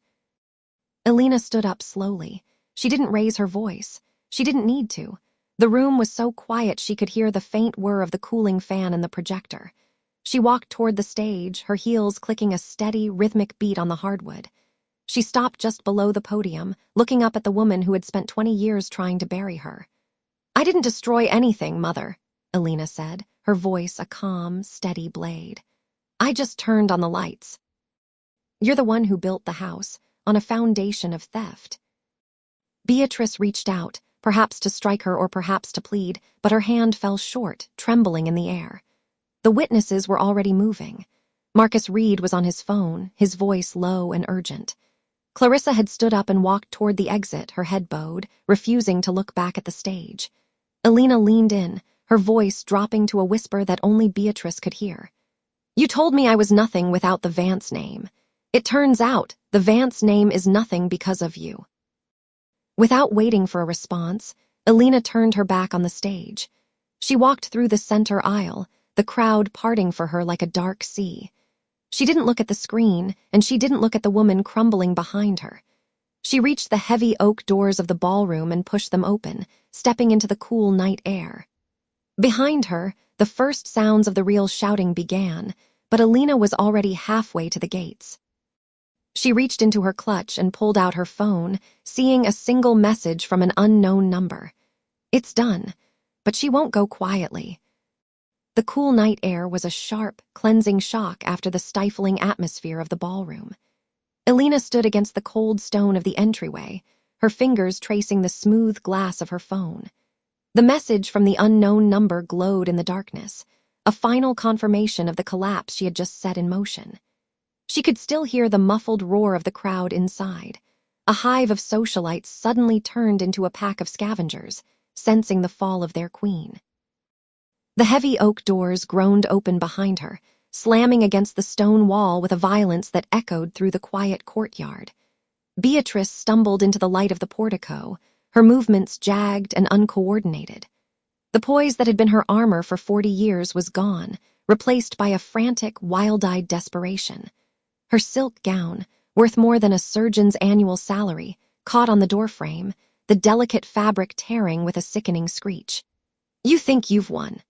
Elena stood up slowly. She didn't raise her voice. She didn't need to. The room was so quiet she could hear the faint whir of the cooling fan in the projector. She walked toward the stage, her heels clicking a steady, rhythmic beat on the hardwood. She stopped just below the podium, looking up at the woman who had spent 20 years trying to bury her. "I didn't destroy anything, Mother," Elena said, her voice a calm, steady blade. "I just turned on the lights." "You're the one who built the house, on a foundation of theft." Beatrice reached out, perhaps to strike her or perhaps to plead, but her hand fell short, trembling in the air. The witnesses were already moving. Marcus Reed was on his phone, his voice low and urgent. Clarissa had stood up and walked toward the exit, her head bowed, refusing to look back at the stage. Elena leaned in, her voice dropping to a whisper that only Beatrice could hear. "You told me I was nothing without the Vance name. It turns out the Vance name is nothing because of you." Without waiting for a response, Elena turned her back on the stage. She walked through the center aisle, the crowd parting for her like a dark sea. She didn't look at the screen, and she didn't look at the woman crumbling behind her. She reached the heavy oak doors of the ballroom and pushed them open, stepping into the cool night air. Behind her, the first sounds of the real shouting began, but Elena was already halfway to the gates. She reached into her clutch and pulled out her phone, seeing a single message from an unknown number. It's done, but she won't go quietly. The cool night air was a sharp, cleansing shock after the stifling atmosphere of the ballroom. Elena stood against the cold stone of the entryway, her fingers tracing the smooth glass of her phone. The message from the unknown number glowed in the darkness, a final confirmation of the collapse she had just set in motion. She could still hear the muffled roar of the crowd inside. A hive of socialites suddenly turned into a pack of scavengers, sensing the fall of their queen. The heavy oak doors groaned open behind her, slamming against the stone wall with a violence that echoed through the quiet courtyard. Beatrice stumbled into the light of the portico, her movements jagged and uncoordinated. The poise that had been her armor for 40 years was gone, replaced by a frantic, wild-eyed desperation. Her silk gown, worth more than a surgeon's annual salary, caught on the doorframe, the delicate fabric tearing with a sickening screech. "You think you've won."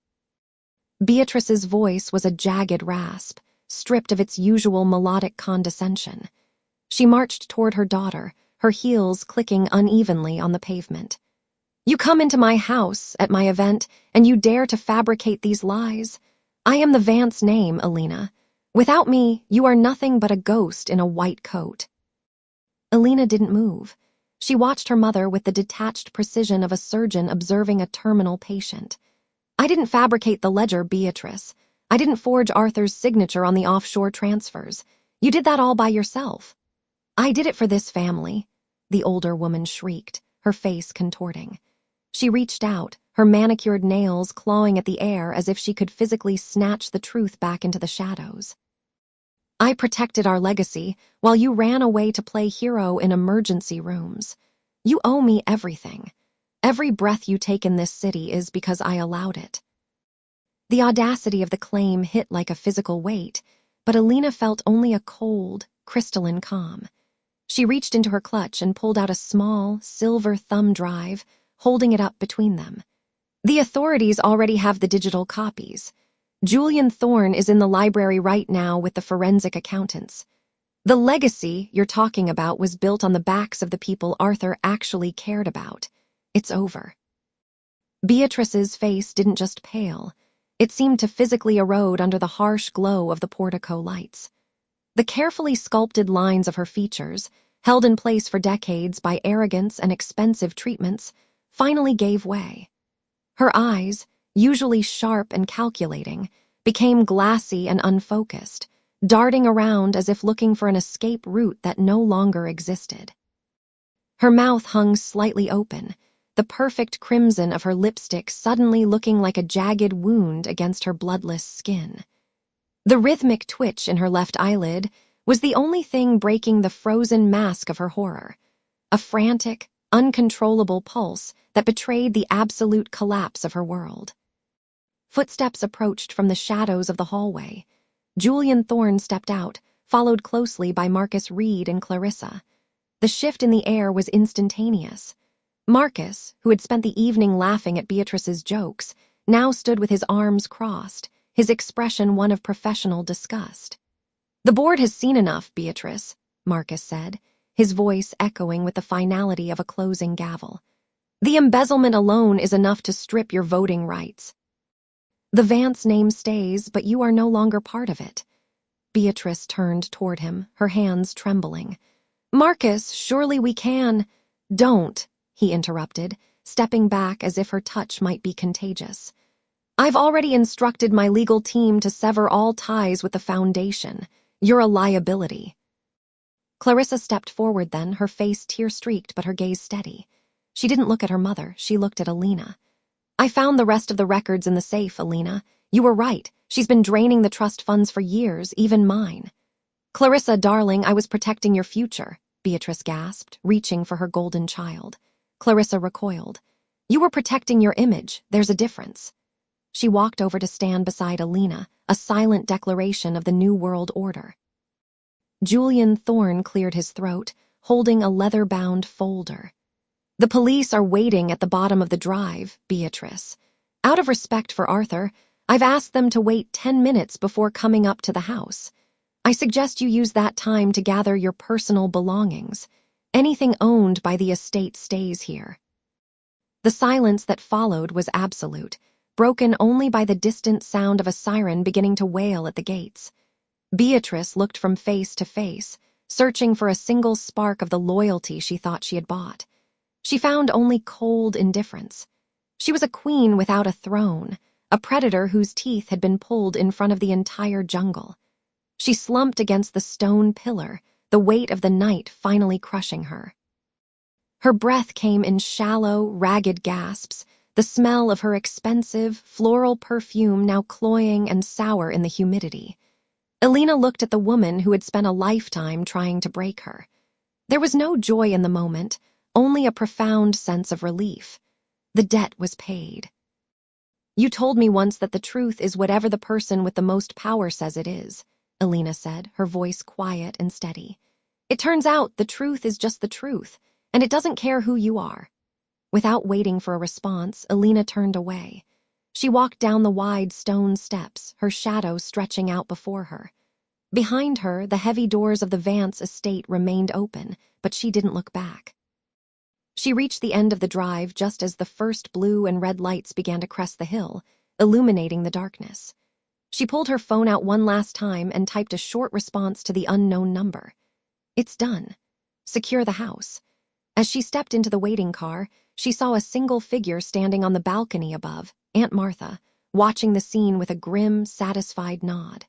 Beatrice's voice was a jagged rasp, stripped of its usual melodic condescension. She marched toward her daughter, her heels clicking unevenly on the pavement. "You come into my house, at my event, and you dare to fabricate these lies? I am the Vance name, Elena. Without me, you are nothing but a ghost in a white coat." Elena didn't move. She watched her mother with the detached precision of a surgeon observing a terminal patient. "I didn't fabricate the ledger, Beatrice. I didn't forge Arthur's signature on the offshore transfers. You did that all by yourself." "I did it for this family," the older woman shrieked, her face contorting. She reached out, her manicured nails clawing at the air as if she could physically snatch the truth back into the shadows. "I protected our legacy while you ran away to play hero in emergency rooms. You owe me everything. Every breath you take in this city is because I allowed it." The audacity of the claim hit like a physical weight, but Elena felt only a cold, crystalline calm. She reached into her clutch and pulled out a small, silver thumb drive, holding it up between them. "The authorities already have the digital copies. Julian Thorne is in the library right now with the forensic accountants. The legacy you're talking about was built on the backs of the people Arthur actually cared about. It's over." Beatrice's face didn't just pale. It seemed to physically erode under the harsh glow of the portico lights. The carefully sculpted lines of her features, held in place for decades by arrogance and expensive treatments, finally gave way. Her eyes, usually sharp and calculating, became glassy and unfocused, darting around as if looking for an escape route that no longer existed. Her mouth hung slightly open, the perfect crimson of her lipstick suddenly looking like a jagged wound against her bloodless skin. The rhythmic twitch in her left eyelid was the only thing breaking the frozen mask of her horror, a frantic, uncontrollable pulse that betrayed the absolute collapse of her world. Footsteps approached from the shadows of the hallway. Julian Thorne stepped out, followed closely by Marcus Reed and Clarissa. The shift in the air was instantaneous. Marcus, who had spent the evening laughing at Beatrice's jokes, now stood with his arms crossed, his expression one of professional disgust. "The board has seen enough, Beatrice," Marcus said, his voice echoing with the finality of a closing gavel. "The embezzlement alone is enough to strip your voting rights. The Vance name stays, but you are no longer part of it." Beatrice turned toward him, her hands trembling. "Marcus, surely we can—" "Don't," he interrupted, stepping back as if her touch might be contagious. "I've already instructed my legal team to sever all ties with the Foundation. You're a liability." Clarissa stepped forward then, her face tear-streaked but her gaze steady. She didn't look at her mother, she looked at Elena. "I found the rest of the records in the safe, Elena. You were right. She's been draining the trust funds for years, even mine." "Clarissa, darling, I was protecting your future," Beatrice gasped, reaching for her golden child. Clarissa recoiled. "You were protecting your image. There's a difference." She walked over to stand beside Elena, a silent declaration of the New World Order. Julian Thorne cleared his throat, holding a leather-bound folder. "The police are waiting at the bottom of the drive, Beatrice. Out of respect for Arthur, I've asked them to wait 10 minutes before coming up to the house. I suggest you use that time to gather your personal belongings. Anything owned by the estate stays here." The silence that followed was absolute, broken only by the distant sound of a siren beginning to wail at the gates. Beatrice looked from face to face, searching for a single spark of the loyalty she thought she had bought. She found only cold indifference. She was a queen without a throne, a predator whose teeth had been pulled in front of the entire jungle. She slumped against the stone pillar, the weight of the night finally crushing her. Her breath came in shallow, ragged gasps, the smell of her expensive, floral perfume now cloying and sour in the humidity. Elena looked at the woman who had spent a lifetime trying to break her. There was no joy in the moment, only a profound sense of relief. The debt was paid. "You told me once that the truth is whatever the person with the most power says it is," Elena said, her voice quiet and steady. "It turns out the truth is just the truth, and it doesn't care who you are." Without waiting for a response, Elena turned away. She walked down the wide stone steps, her shadow stretching out before her. Behind her, the heavy doors of the Vance estate remained open, but she didn't look back. She reached the end of the drive just as the first blue and red lights began to crest the hill, illuminating the darkness. She pulled her phone out one last time and typed a short response to the unknown number. "It's done. Secure the house." As she stepped into the waiting car, she saw a single figure standing on the balcony above, Aunt Martha, watching the scene with a grim, satisfied nod.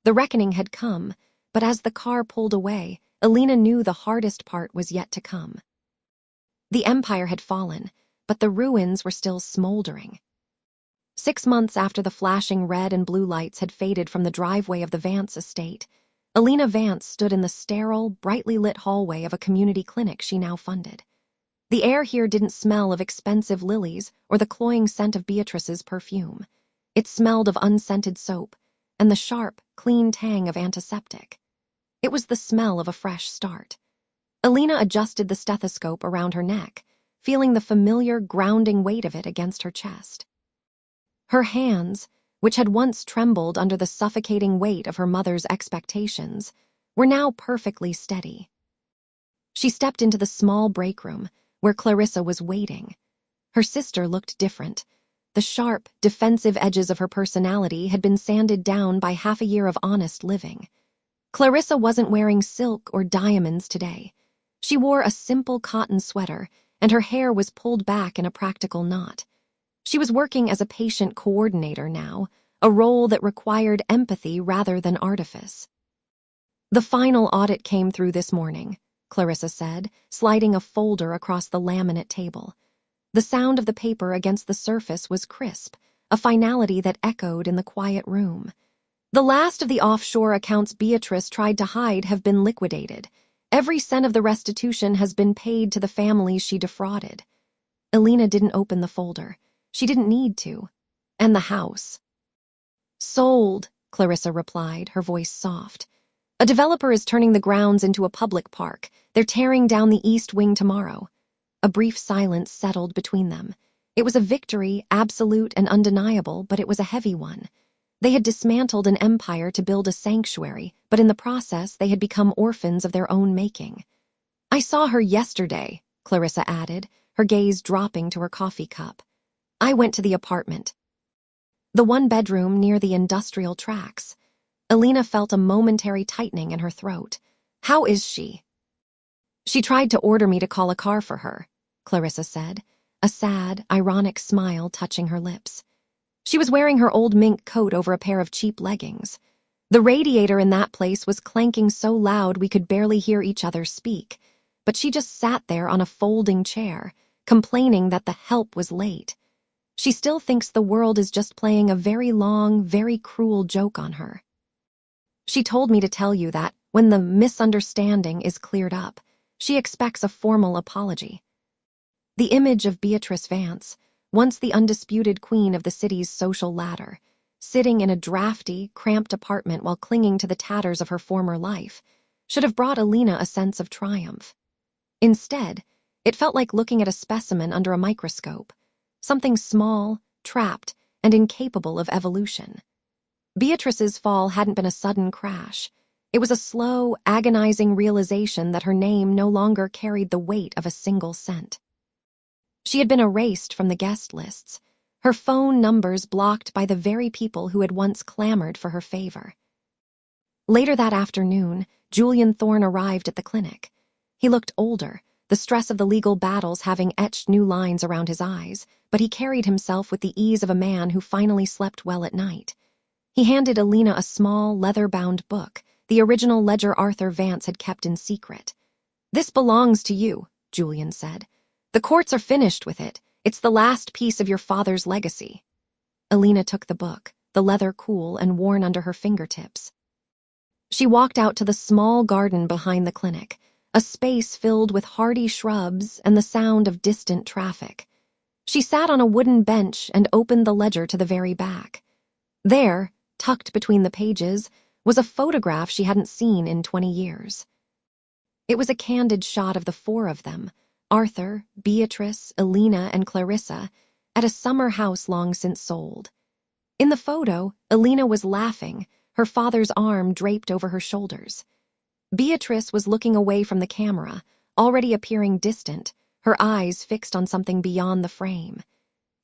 The reckoning had come, but as the car pulled away, Elena knew the hardest part was yet to come. The empire had fallen, but the ruins were still smoldering. 6 months after the flashing red and blue lights had faded from the driveway of the Vance estate, Elena Vance stood in the sterile, brightly lit hallway of a community clinic she now funded. The air here didn't smell of expensive lilies or the cloying scent of Beatrice's perfume. It smelled of unscented soap and the sharp, clean tang of antiseptic. It was the smell of a fresh start. Elena adjusted the stethoscope around her neck, feeling the familiar, grounding weight of it against her chest. Her hands, which had once trembled under the suffocating weight of her mother's expectations, were now perfectly steady. She stepped into the small break room, where Clarissa was waiting. Her sister looked different. The sharp, defensive edges of her personality had been sanded down by half a year of honest living. Clarissa wasn't wearing silk or diamonds today. She wore a simple cotton sweater, and her hair was pulled back in a practical knot. She was working as a patient coordinator now, a role that required empathy rather than artifice. "The final audit came through this morning," Clarissa said, sliding a folder across the laminate table. The sound of the paper against the surface was crisp, a finality that echoed in the quiet room. "The last of the offshore accounts Beatrice tried to hide have been liquidated. Every cent of the restitution has been paid to the families she defrauded." Elena didn't open the folder. She didn't need to. And the house. "Sold," Clarissa replied, her voice soft. "A developer is turning the grounds into a public park. They're tearing down the east wing tomorrow." A brief silence settled between them. It was a victory, absolute and undeniable, but it was a heavy one. They had dismantled an empire to build a sanctuary, but in the process they had become orphans of their own making. "I saw her yesterday," Clarissa added, her gaze dropping to her coffee cup. "I went to the apartment." The one bedroom near the industrial tracks. Elena felt a momentary tightening in her throat. "How is she?" "She tried to order me to call a car for her," Clarissa said, a sad, ironic smile touching her lips. She was wearing her old mink coat over a pair of cheap leggings. The radiator in that place was clanking so loud we could barely hear each other speak, but she just sat there on a folding chair, complaining that the help was late. She still thinks the world is just playing a very long, very cruel joke on her. "She told me to tell you that, when the misunderstanding is cleared up, she expects a formal apology." The image of Beatrice Vance, once the undisputed queen of the city's social ladder, sitting in a drafty, cramped apartment while clinging to the tatters of her former life, should have brought Elena a sense of triumph. Instead, it felt like looking at a specimen under a microscope, something small, trapped, and incapable of evolution. Beatrice's fall hadn't been a sudden crash. It was a slow, agonizing realization that her name no longer carried the weight of a single cent. She had been erased from the guest lists, her phone numbers blocked by the very people who had once clamored for her favor. Later that afternoon, Julian Thorne arrived at the clinic. He looked older, the stress of the legal battles having etched new lines around his eyes, but he carried himself with the ease of a man who finally slept well at night. He handed Elena a small, leather-bound book, the original ledger Arthur Vance had kept in secret. "This belongs to you," Julian said. "The courts are finished with it. It's the last piece of your father's legacy." Elena took the book, the leather cool and worn under her fingertips. She walked out to the small garden behind the clinic, a space filled with hardy shrubs and the sound of distant traffic. She sat on a wooden bench and opened the ledger to the very back. There, tucked between the pages, was a photograph she hadn't seen in 20 years. It was a candid shot of the four of them, Arthur, Beatrice, Elena, and Clarissa, at a summer house long since sold. In the photo, Elena was laughing, her father's arm draped over her shoulders. Beatrice was looking away from the camera, already appearing distant, her eyes fixed on something beyond the frame.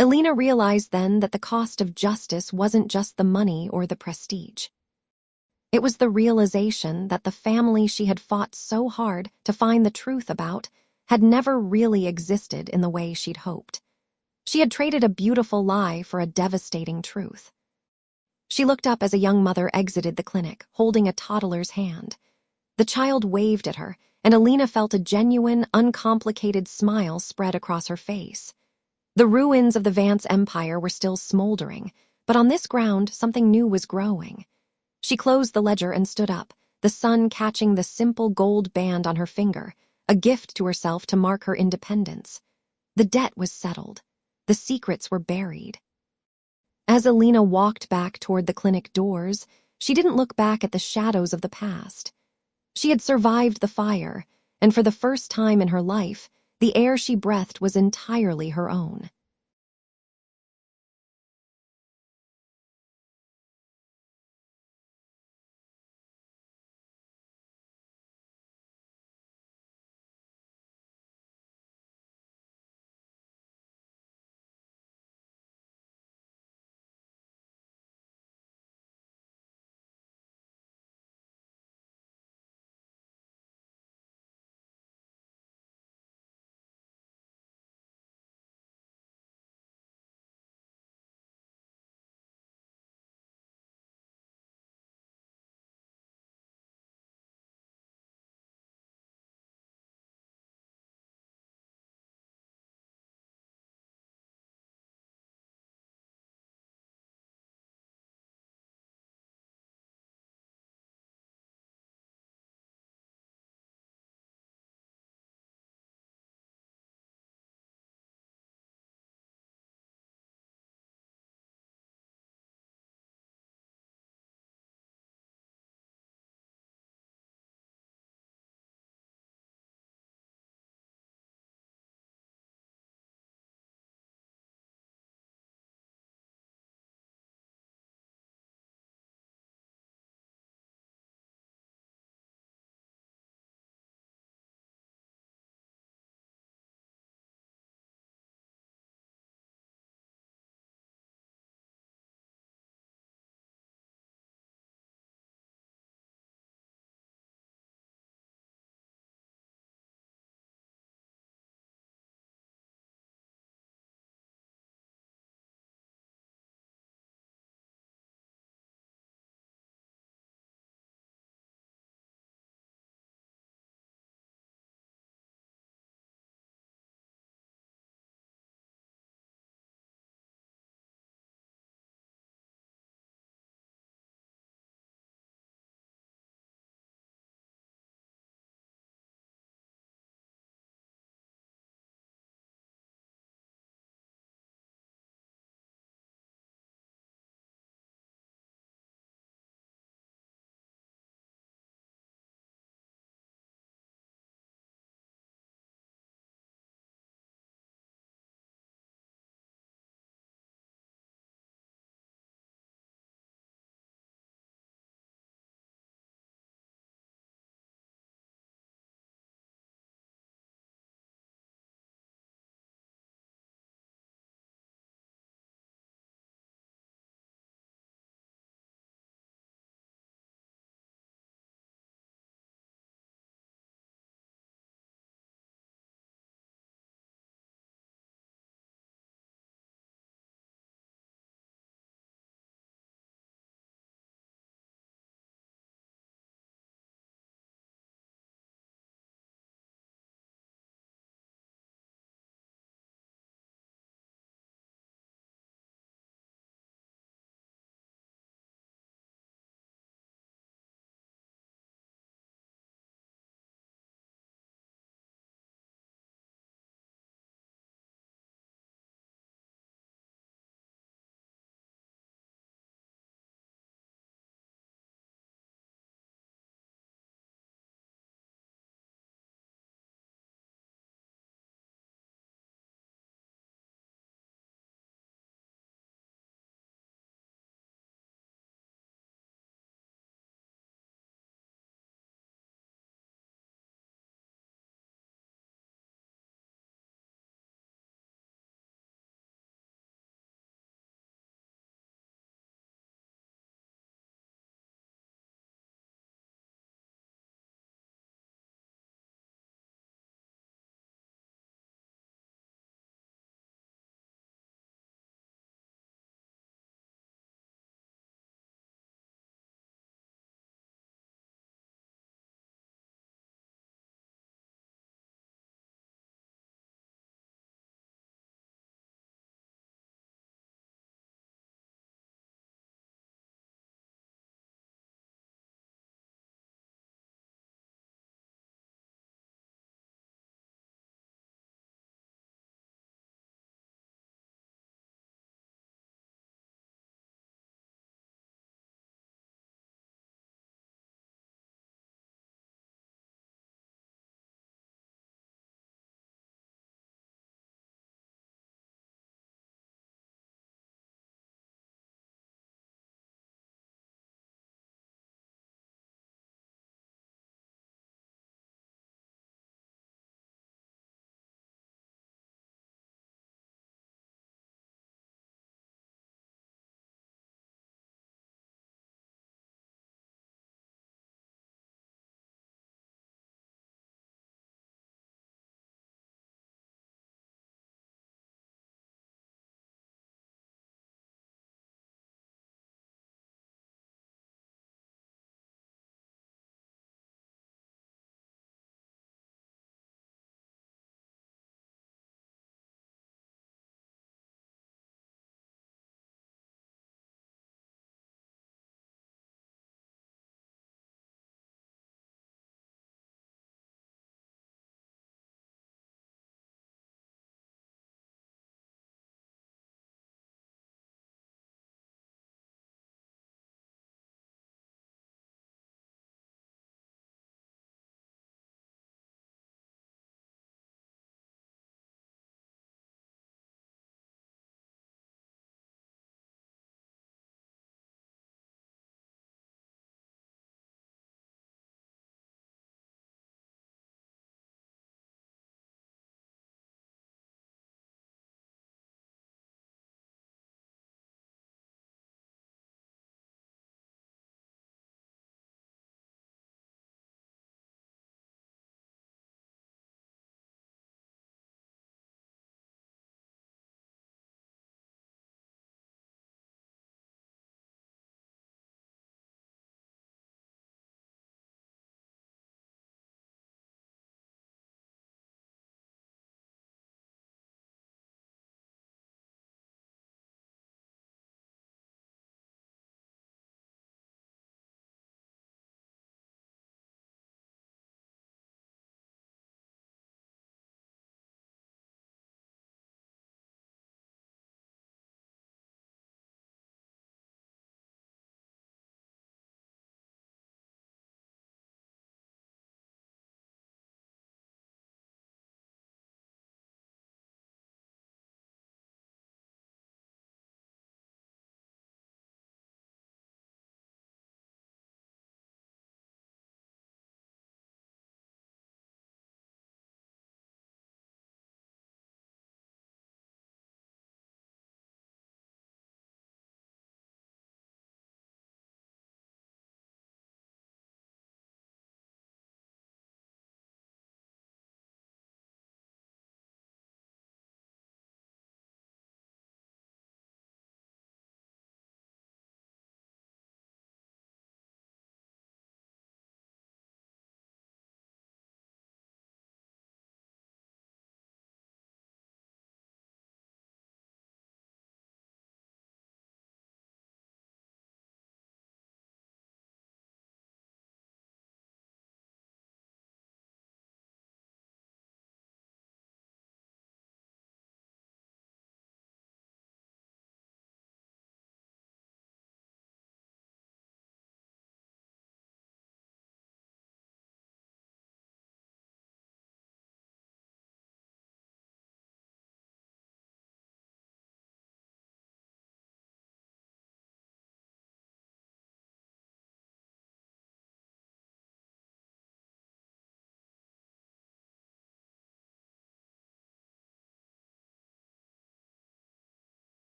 Elena realized then that the cost of justice wasn't just the money or the prestige. It was the realization that the family she had fought so hard to find the truth about had never really existed in the way she'd hoped. She had traded a beautiful lie for a devastating truth. She looked up as a young mother exited the clinic, holding a toddler's hand. The child waved at her, and Elena felt a genuine, uncomplicated smile spread across her face. The ruins of the Vance Empire were still smoldering, but on this ground something new was growing. She closed the ledger and stood up, the sun catching the simple gold band on her finger, a gift to herself to mark her independence. The debt was settled. The secrets were buried. As Elena walked back toward the clinic doors, she didn't look back at the shadows of the past. She had survived the fire, and for the first time in her life, the air she breathed was entirely her own.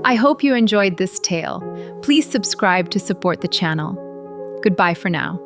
I hope you enjoyed this tale. Please subscribe to support the channel. Goodbye for now.